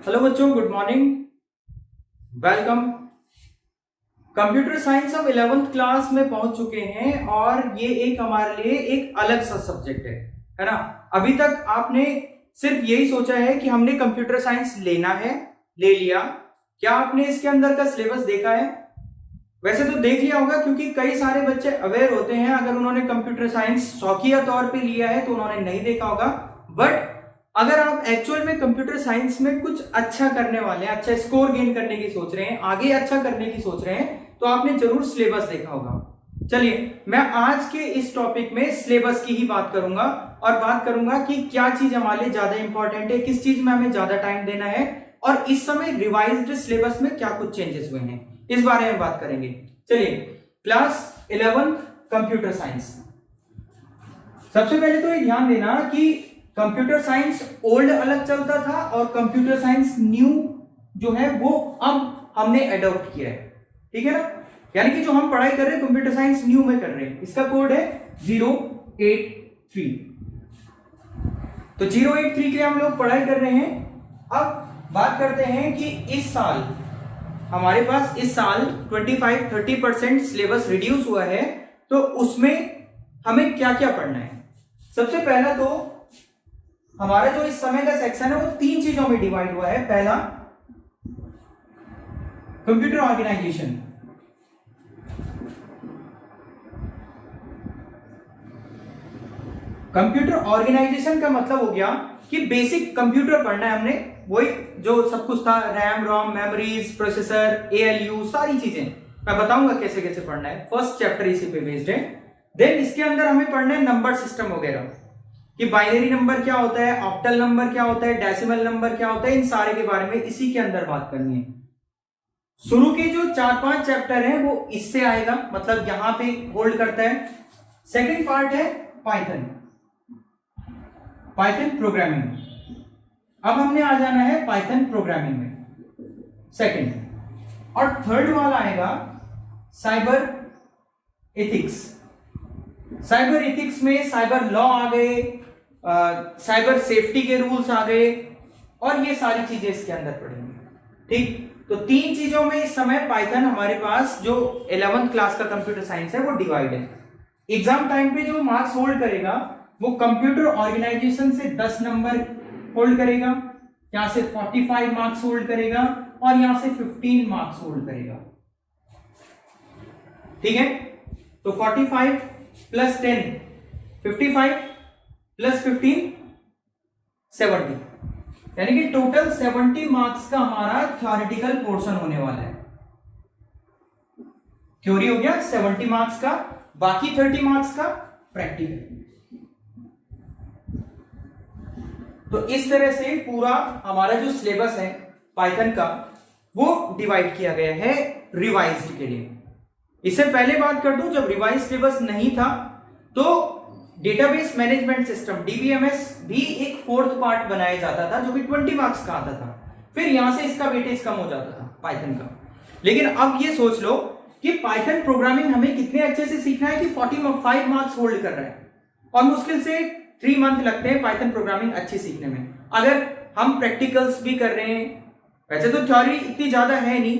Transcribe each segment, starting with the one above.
Hello बच्चों, good morning, welcome. Computer science हम 11th class में पहुंच चुके हैं और ये एक हमारे लिए एक अलग सा सब्जेक्ट है ना। अभी तक आपने सिर्फ यही सोचा है कि हमने कंप्यूटर साइंस लेना है, ले लिया। क्या आपने इसके अंदर का सिलेबस देखा है? वैसे तो देख लिया होगा, क्योंकि कई सारे बच्चे अवेयर होते हैं। अगर उन्होंने कंप्यूटर साइंस शौकिया तौर पे लिया है तो उन्होंने नहीं देखा होगा। बट अगर आप एक्चुअल में कंप्यूटर साइंस में कुछ अच्छा करने वाले हैं, अच्छा स्कोर गेन करने की सोच रहे हैं, आगे अच्छा करने की सोच रहे हैं, तो आपने जरूर सिलेबस देखा होगा। चलिए, मैं आज के इस टॉपिक में सिलेबस की ही बात करूंगा और बात करूंगा कि क्या चीज हमारे लिए ज्यादा इंपॉर्टेंट है, किस चीज में हमें ज्यादा टाइम देना है और इस समय रिवाइज्ड सिलेबस में क्या कुछ चेंजेस हुए हैं, इस बारे में बात करेंगे। चलिए, क्लास 11 कंप्यूटर साइंस। सबसे पहले तो ये ध्यान देना कि कंप्यूटर साइंस ओल्ड अलग चलता था और कंप्यूटर साइंस न्यू जो है वो अब हमने अडॉप्ट किया है, ठीक है ना। यानी कि जो हम पढ़ाई कर रहे हैं कंप्यूटर साइंस न्यू में कर रहे हैं। इसका कोड है 083। तो 083 के हम लोग पढ़ाई कर रहे हैं। अब बात करते हैं कि इस साल हमारे पास इस साल 25-30% सिलेबस रिड्यूस हुआ है, तो उसमें हमें क्या क्या पढ़ना है। सबसे पहला तो हमारा जो इस समय का सेक्शन है वो 3 चीजों में डिवाइड हुआ है। पहला, कंप्यूटर ऑर्गेनाइजेशन। कंप्यूटर ऑर्गेनाइजेशन का मतलब हो गया कि बेसिक कंप्यूटर पढ़ना है हमने, वही जो सब कुछ था, RAM ROM, memories, processor, ALU, सारी चीजें मैं बताऊंगा कैसे कैसे पढ़ना है। फर्स्ट चैप्टर इसी पे बेस्ड है। देन इसके अंदर हमें पढ़ना है नंबर सिस्टम वगैरह, कि बाइनरी नंबर क्या होता है, ऑक्टल नंबर क्या होता है, डेसिमल नंबर क्या होता है, इन सारे के बारे में इसी के अंदर बात करनी है। शुरू के जो 4-5 चैप्टर हैं वो इससे आएगा, मतलब यहां पे होल्ड करता है। सेकंड पार्ट है पाइथन, पाइथन प्रोग्रामिंग। अब हमने आ जाना है पाइथन प्रोग्रामिंग में सेकंड। और थर्ड वाला आएगा साइबर एथिक्स। साइबर एथिक्स में साइबर लॉ आ गए, साइबर सेफ्टी के रूल्स आ गए और ये सारी चीजें इसके अंदर पढ़ेंगे, ठीक। तो 3 चीजों में इस समय पाइथन हमारे पास जो 11th क्लास का कंप्यूटर साइंस है वो डिवाइड है। एग्जाम टाइम पे जो मार्क्स होल्ड करेगा वो कंप्यूटर ऑर्गेनाइजेशन से 10 नंबर होल्ड करेगा, यहां से 45 मार्क्स होल्ड करेगा और यहां से 15 मार्क्स होल्ड करेगा, ठीक है। तो 45 प्लस 10 55 प्लस 15 70, यानी कि टोटल 70 मार्क्स का हमारा थ्योरेटिकल पोर्शन होने वाला है। थ्योरी हो गया 70 मार्क्स का, बाकी 30 मार्क्स का प्रैक्टिकल। तो इस तरह से पूरा हमारा जो सिलेबस है पाइथन का वो डिवाइड किया गया है रिवाइज्ड के लिए। इससे पहले बात कर दूं, जब रिवाइज सिलेबस नहीं था तो डेटाबेस मैनेजमेंट सिस्टम डीबीएमएस भी एक 4th पार्ट बनाया जाता था जो कि 20 मार्क्स का आता था। फिर यहां से इसका वेटेज कम हो जाता था पाइथन का। लेकिन अब ये सोच लो कि पाइथन प्रोग्रामिंग हमें कितने अच्छे से सीखना है कि 45 मार्क्स होल्ड कर रहा है और मुश्किल से 3 मंथ लगते हैं पाइथन प्रोग्रामिंग अच्छी सीखने में। अगर हम प्रैक्टिकल्स भी कर रहे हैं, वैसे तो थ्योरी इतनी ज्यादा है नहीं,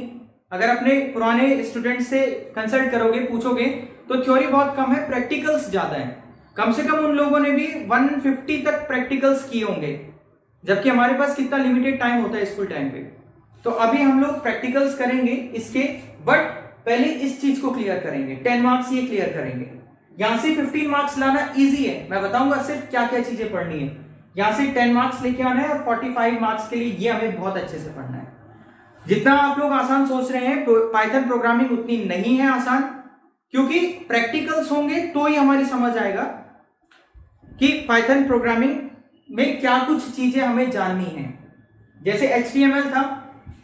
अगर अपने पुराने स्टूडेंट से कंसल्ट करोगे, पूछोगे तो थ्योरी बहुत कम है, प्रैक्टिकल्स ज्यादा है। कम से कम उन लोगों ने भी 150 तक प्रैक्टिकल्स किए होंगे, जबकि हमारे पास कितना लिमिटेड टाइम होता है स्कूल टाइम पे। तो अभी हम लोग प्रैक्टिकल्स करेंगे इसके, बट पहले इस चीज को क्लियर करेंगे। 10 मार्क्स ये क्लियर करेंगे। यहां से 15 मार्क्स लाना इजी है, मैं बताऊंगा सिर्फ क्या क्या चीजें पढ़नी है। यहां से 10 मार्क्स लेके आना है और 45 मार्क्स के लिए ये हमें बहुत अच्छे से पढ़ना है। जितना आप लोग आसान सोच रहे हैं पाइथन प्रोग्रामिंग उतनी नहीं है आसान, क्योंकि प्रैक्टिकल्स होंगे तो ही हमारी समझ आएगा कि पाइथन प्रोग्रामिंग में क्या कुछ चीजें हमें जाननी है। जैसे HTML था,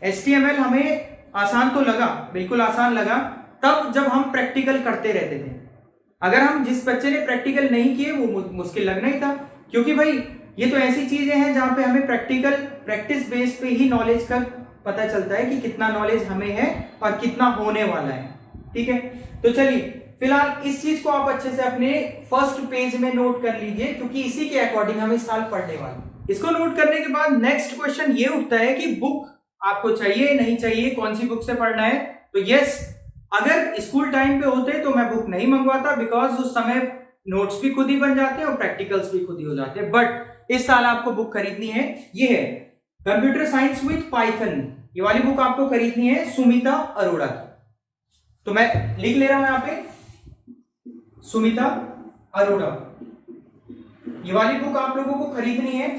HTML हमें आसान तो लगा, बिल्कुल आसान लगा तब जब हम प्रैक्टिकल करते रहते थे। अगर हम जिस बच्चे ने प्रैक्टिकल नहीं किए वो मुश्किल लगना ही था, क्योंकि भाई ये तो ऐसी चीजें हैं जहां पे हमें प्रैक्टिस बेस पे ही नॉलेज का पता चलता है कि कितना नॉलेज हमें है और कितना होने वाला है, ठीक है। तो चलिए, फिलहाल इस चीज को आप अच्छे से अपने फर्स्ट पेज में नोट कर लीजिए, क्योंकि इसी के अकॉर्डिंग हम इस साल पढ़ने वाले हैं। इसको नोट करने के बाद नेक्स्ट क्वेश्चन ये उठता है कि बुक आपको चाहिए नहीं चाहिए, कौन सी बुक से पढ़ना है। तो यस, अगर स्कूल टाइम पे होते तो मैं बुक नहीं मंगवाता, बिकॉज उस समय नोट्स भी खुद ही बन जाते हैं और प्रैक्टिकल्स भी खुद ही हो जाते हैं। बट इस साल आपको बुक खरीदनी है, ये है कंप्यूटर साइंस विद पाइथन। ये वाली बुक आपको खरीदनी है सुमिता अरोड़ा की। तो मैं लिख ले रहा हूं यहां पे, सुमिता अरोड़ा, ये वाली बुक आप लोगों को खरीदनी है।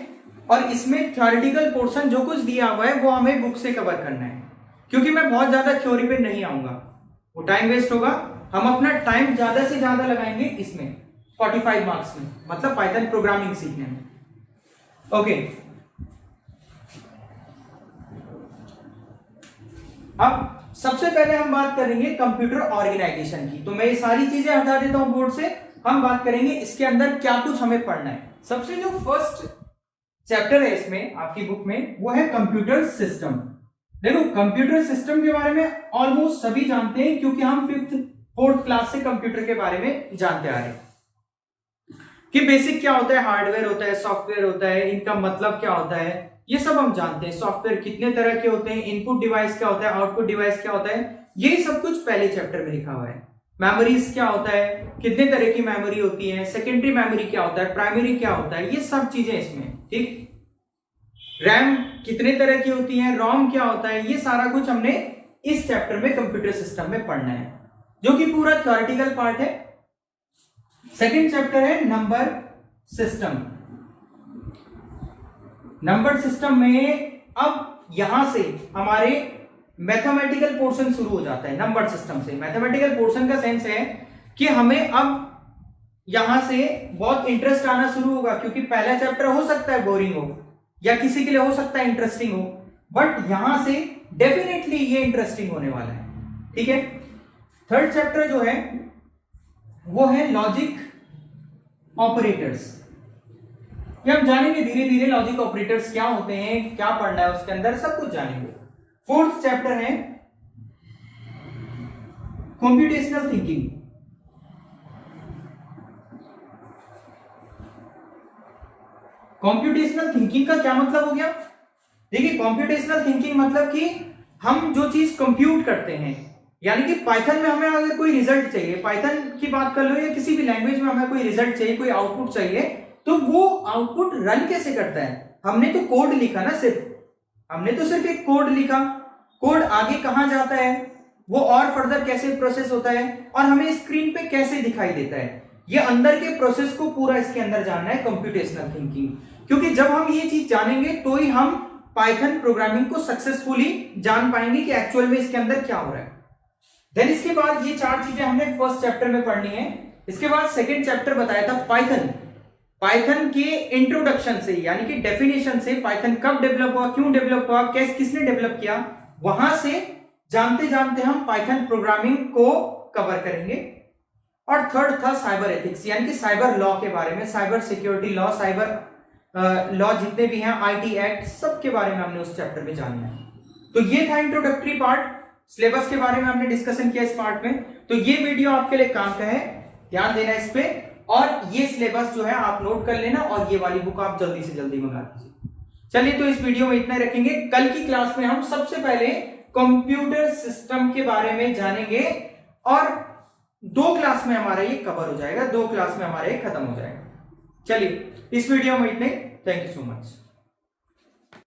और इसमें थ्योरेटिकल पोर्शन जो कुछ दिया हुआ है वो हमें बुक से कवर करना है, क्योंकि मैं बहुत ज्यादा थ्योरी पे नहीं आऊंगा, वो टाइम वेस्ट होगा। हम अपना टाइम ज्यादा से ज्यादा लगाएंगे इसमें 45 मार्क्स में, मतलब पाइथन प्रोग्रामिंग सीखने में। ओके, अब सबसे पहले हम बात करेंगे कंप्यूटर ऑर्गेनाइजेशन की। तो मैं ये सारी चीजें हटा देता हूं बोर्ड से, हम बात करेंगे इसके अंदर क्या कुछ हमें पढ़ना है। सबसे जो फर्स्ट चैप्टर है इसमें आपकी बुक में, वो है कंप्यूटर सिस्टम। देखो, कंप्यूटर सिस्टम के बारे में ऑलमोस्ट सभी जानते हैं, क्योंकि हम 5th 4th क्लास से कंप्यूटर के बारे में जानते आ रहे हैं कि बेसिक क्या होता है, हार्डवेयर होता है, सॉफ्टवेयर होता है, इनका मतलब क्या होता है, ये सब हम जानते हैं। सॉफ्टवेयर कितने तरह के होते हैं, इनपुट डिवाइस क्या होता है, आउटपुट डिवाइस क्या होता है, ये सब कुछ पहले चैप्टर में लिखा हुआ है। मेमोरीज क्या होता है, कितने तरह की मेमोरी होती है, सेकेंडरी मेमोरी क्या होता है, प्राइमरी क्या होता है, ये सब चीजें इसमें, ठीक। रैम कितने तरह की होती है, रोम क्या होता है, ये सारा कुछ हमने इस चैप्टर में कंप्यूटर सिस्टम में पढ़ना है, जो कि पूरा थ्योरेटिकल पार्ट है। सेकेंड चैप्टर है नंबर सिस्टम। नंबर सिस्टम में अब यहां से हमारे मैथमेटिकल पोर्शन शुरू हो जाता है। नंबर सिस्टम से मैथमेटिकल पोर्शन का सेंस है कि हमें अब यहां से बहुत इंटरेस्ट आना शुरू होगा, क्योंकि पहला चैप्टर हो सकता है बोरिंग हो या किसी के लिए हो सकता है इंटरेस्टिंग हो, बट यहां से डेफिनेटली ये इंटरेस्टिंग होने वाला है, ठीक है। थर्ड चैप्टर जो है वो है लॉजिक ऑपरेटर्स। ये हम जानेंगे धीरे धीरे, लॉजिक ऑपरेटर्स क्या होते हैं, क्या पढ़ना है उसके अंदर, सब कुछ जानेंगे। फोर्थ चैप्टर है कंप्यूटेशनल थिंकिंग। कंप्यूटेशनल थिंकिंग का क्या मतलब हो गया? देखिए, कंप्यूटेशनल थिंकिंग मतलब कि हम जो चीज कंप्यूट करते हैं, यानी कि पाइथन में हमें अगर कोई रिजल्ट चाहिए, पाइथन की बात कर लो या किसी भी लैंग्वेज में हमें कोई रिजल्ट चाहिए, कोई आउटपुट चाहिए, तो वो आउटपुट रन कैसे करता है? हमने तो कोड लिखा ना, हमने तो सिर्फ एक कोड लिखा, कोड आगे कहां जाता है, वो और फर्दर कैसे प्रोसेस होता है और हमें स्क्रीन पे कैसे दिखाई देता है, ये अंदर के प्रोसेस को पूरा इसके अंदर जानना है कंप्यूटेशनल थिंकिंग। क्योंकि जब हम ये चीज जानेंगे तो ही हम पाइथन प्रोग्रामिंग को सक्सेसफुली जान पाएंगे कि एक्चुअल में इसके अंदर क्या हो रहा है। देन इसके बाद ये 4 चीजें हमने फर्स्ट चैप्टर में पढ़नी है। इसके बाद सेकेंड चैप्टर बताया था पाइथन। पाइथन के इंट्रोडक्शन से, यानी कि डेफिनेशन से, पाइथन कब डेवलप हुआ, क्यों डेवलप हुआ, किसने डेवलप किया, वहां से जानते जानते हम पाइथन प्रोग्रामिंग को कवर करेंगे। और थर्ड था साइबर एथिक्स, यानी कि साइबर लॉ के बारे में, cyber security law, cyber law जितने भी हैं, आईटी एक्ट, सब के बारे में हमने उस चैप्टर में जानना है। तो ये था इंट्रोडक्टरी पार्ट, सिलेबस के बारे में हमने डिस्कशन किया इस पार्ट में। तो ये वीडियो आपके लिए काम का है, ध्यान देना इस पे, और ये सिलेबस जो है आप नोट कर लेना, और ये वाली बुक आप जल्दी से जल्दी मंगा दीजिए। चलिए, तो इस वीडियो में इतना रखेंगे। कल की क्लास में हम सबसे पहले कंप्यूटर सिस्टम के बारे में जानेंगे, और 2 क्लास में हमारा ये कवर हो जाएगा, 2 क्लास में हमारा ये खत्म हो जाएगा। चलिए, इस वीडियो में इतने, थैंक यू सो मच।